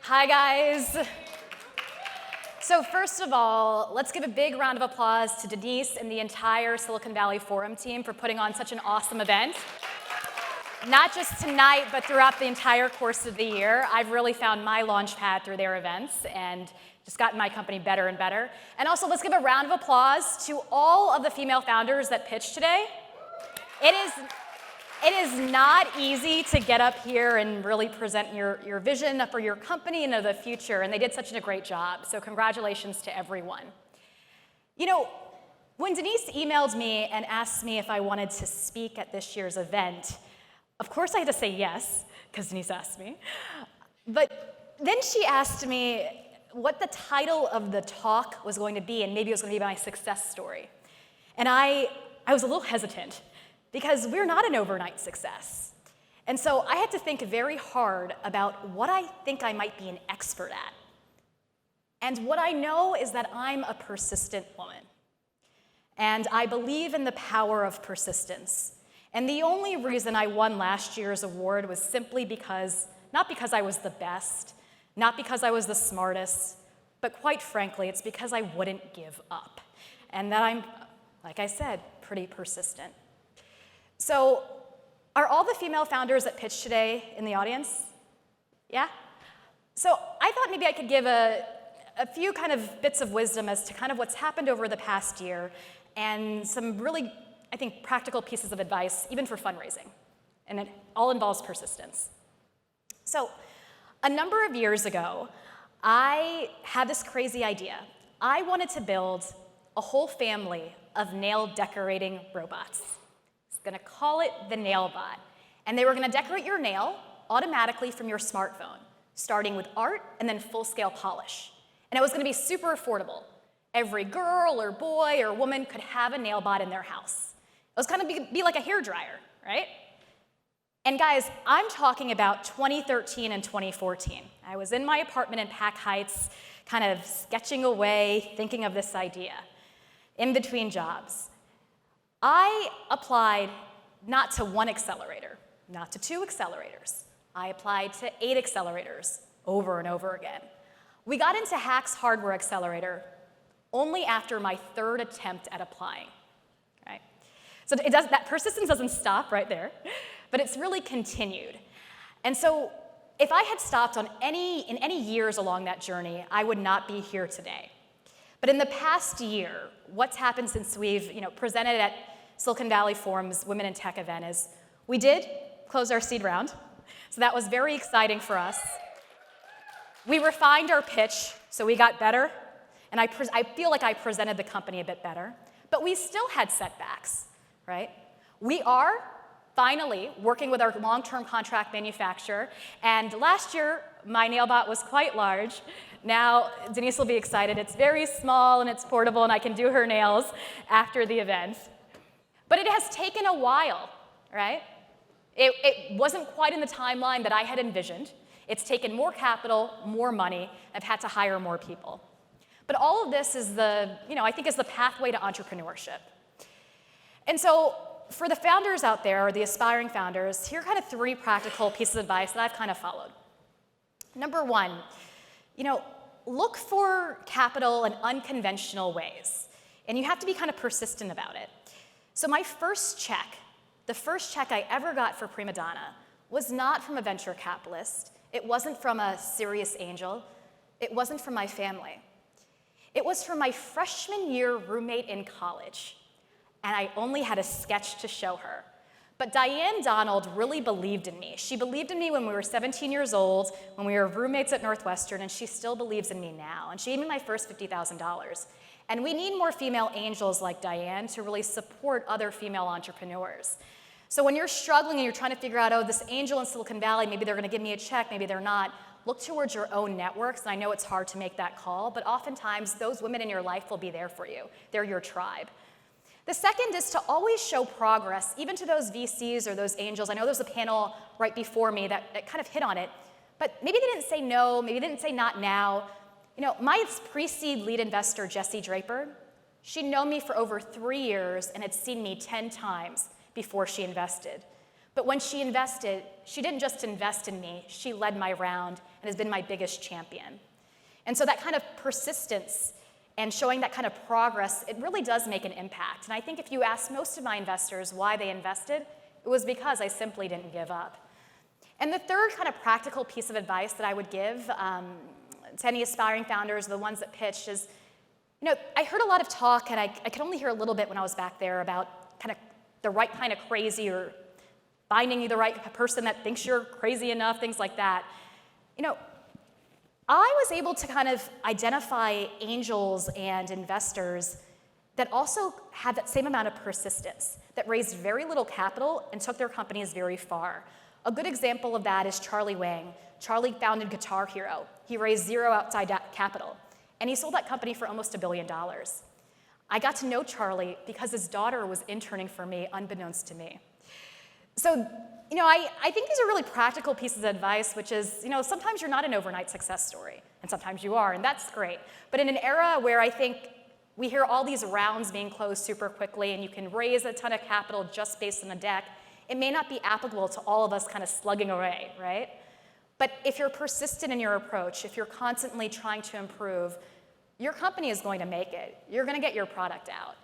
Hi, guys. So first of all, let's give a big round of applause to Denise and the entire Silicon Valley Forum team for putting on such an awesome event. Not just tonight, but throughout the entire course of the year. I've really found my launch pad through their events and just gotten my company better and better. And also, let's give a round of applause to all of the female founders that pitched today. It is not easy to get up here and really present your vision for your company and of the future, and they did such a great job. So congratulations to everyone. You know, when Denise emailed me and asked me if I wanted to speak at this year's event, of course I had to say yes, because Denise asked me. But then she asked me what the title of the talk was going to be, and maybe it was going to be my success story. And I was a little hesitant, because we're not an overnight success. And so I had to think very hard about what I think I might be an expert at. And what I know is that I'm a persistent woman. And I believe in the power of persistence. And the only reason I won last year's award was simply because, not because I was the best, not because I was the smartest, but quite frankly, it's because I wouldn't give up. And that I'm, like I said, pretty persistent. So, are all the female founders that pitched today in the audience? Yeah? So I thought maybe I could give a few kind of bits of wisdom as to kind of what's happened over the past year and some really, I think, practical pieces of advice, even for fundraising. And it all involves persistence. So, a number of years ago, I had this crazy idea. I wanted to build a whole family of nail decorating robots. Going to call it the Nailbot. And they were going to decorate your nail automatically from your smartphone, starting with art and then full-scale polish. And it was going to be super affordable. Every girl or boy or woman could have a Nailbot in their house. It was kind of be like a hairdryer, right? And guys, I'm talking about 2013 and 2014. I was in my apartment in Pack Heights, kind of sketching away, thinking of this idea, in between jobs. I applied not to one accelerator, not to two accelerators. I applied to 8 accelerators over and over again. We got into Hack's Hardware Accelerator only after my 3rd attempt at applying, right? So that persistence doesn't stop right there, but it's really continued. And so if I had stopped in any years along that journey, I would not be here today. But in the past year, what's happened since we've presented at Silicon Valley Forum's Women in Tech event is we did close our seed round, so that was very exciting for us. We refined our pitch, so we got better, and I feel like I presented the company a bit better, but we still had setbacks, right? We are finally working with our long-term contract manufacturer, and last year, my Nailbot was quite large. Now, Denise will be excited. It's very small and it's portable, and I can do her nails after the event. But it has taken a while, right? It wasn't quite in the timeline that I had envisioned. It's taken more capital, more money. I've had to hire more people. But all of this is I think is the pathway to entrepreneurship. And so for the founders out there, or the aspiring founders, here are kind of 3 practical pieces of advice that I've kind of followed. Number 1, look for capital in unconventional ways. And you have to be kind of persistent about it. So my first check, the first check I ever got for Prima Donna, was not from a venture capitalist. It wasn't from a serious angel. It wasn't from my family. It was from my freshman year roommate in college. And I only had a sketch to show her. But Diane Donald really believed in me. She believed in me when we were 17 years old, when we were roommates at Northwestern, and she still believes in me now. And she gave me my first $50,000. And we need more female angels like Diane to really support other female entrepreneurs. So when you're struggling and you're trying to figure out, this angel in Silicon Valley, maybe they're going to give me a check, maybe they're not, look towards your own networks. And I know it's hard to make that call, but oftentimes those women in your life will be there for you. They're your tribe. The second is to always show progress, even to those VCs or those angels. I know there's a panel right before me that kind of hit on it, but maybe they didn't say no, maybe they didn't say not now. My pre-seed lead investor, Jessie Draper, she'd known me for over 3 years and had seen me 10 times before she invested. But when she invested, she didn't just invest in me, she led my round and has been my biggest champion. And so that kind of persistence and showing that kind of progress, it really does make an impact. And I think if you ask most of my investors why they invested, it was because I simply didn't give up. And the third kind of practical piece of advice that I would give to any aspiring founders, the ones that pitched, is, I heard a lot of talk, and I could only hear a little bit when I was back there about kind of the right kind of crazy, or finding the right person that thinks you're crazy enough, things like that. I was able to kind of identify angels and investors that also had that same amount of persistence, that raised very little capital and took their companies very far. A good example of that is Charlie Wang. Charlie founded Guitar Hero. He raised zero outside capital, and he sold that company for almost $1 billion. I got to know Charlie because his daughter was interning for me, unbeknownst to me. So, I think these are really practical pieces of advice, which is, sometimes you're not an overnight success story, and sometimes you are, and that's great. But in an era where I think we hear all these rounds being closed super quickly, and you can raise a ton of capital just based on the deck, it may not be applicable to all of us kind of slugging away, right? But if you're persistent in your approach, if you're constantly trying to improve, your company is going to make it. You're going to get your product out.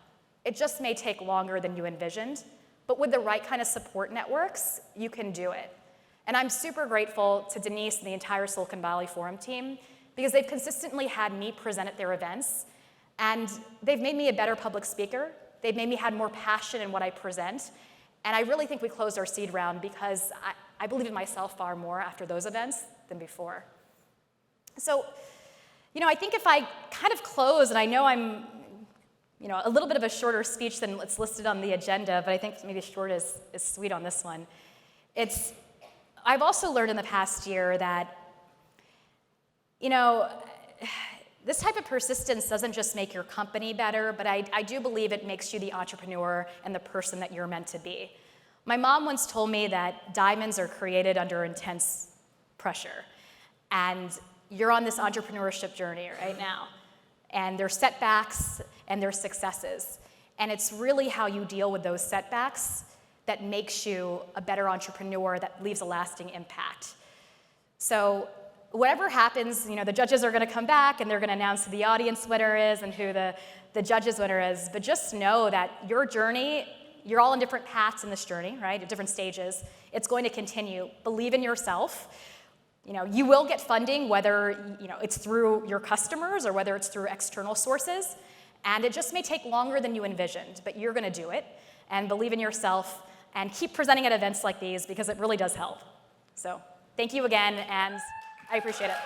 It just may take longer than you envisioned, but with the right kind of support networks, you can do it. And I'm super grateful to Denise and the entire Silicon Valley Forum team, because they've consistently had me present at their events, and they've made me a better public speaker. They've made me have more passion in what I present. And I really think we closed our seed round because I believe in myself far more after those events than before. So, I think if I kind of close, and I know I'm a little bit of a shorter speech than what's listed on the agenda, but I think maybe short is sweet on this one. I've also learned in the past year that, this type of persistence doesn't just make your company better, but I do believe it makes you the entrepreneur and the person that you're meant to be. My mom once told me that diamonds are created under intense pressure, and you're on this entrepreneurship journey right now. And there's setbacks and there's successes. And it's really how you deal with those setbacks that makes you a better entrepreneur, that leaves a lasting impact. So whatever happens, the judges are going to come back and they're going to announce who the audience winner is and who the judges winner is. But just know that your journey, you're all on different paths in this journey, right, at different stages. It's going to continue. Believe in yourself. You will get funding, whether it's through your customers or whether it's through external sources, and it just may take longer than you envisioned, but you're going to do it, and believe in yourself, and keep presenting at events like these because it really does help. So thank you again, and I appreciate it.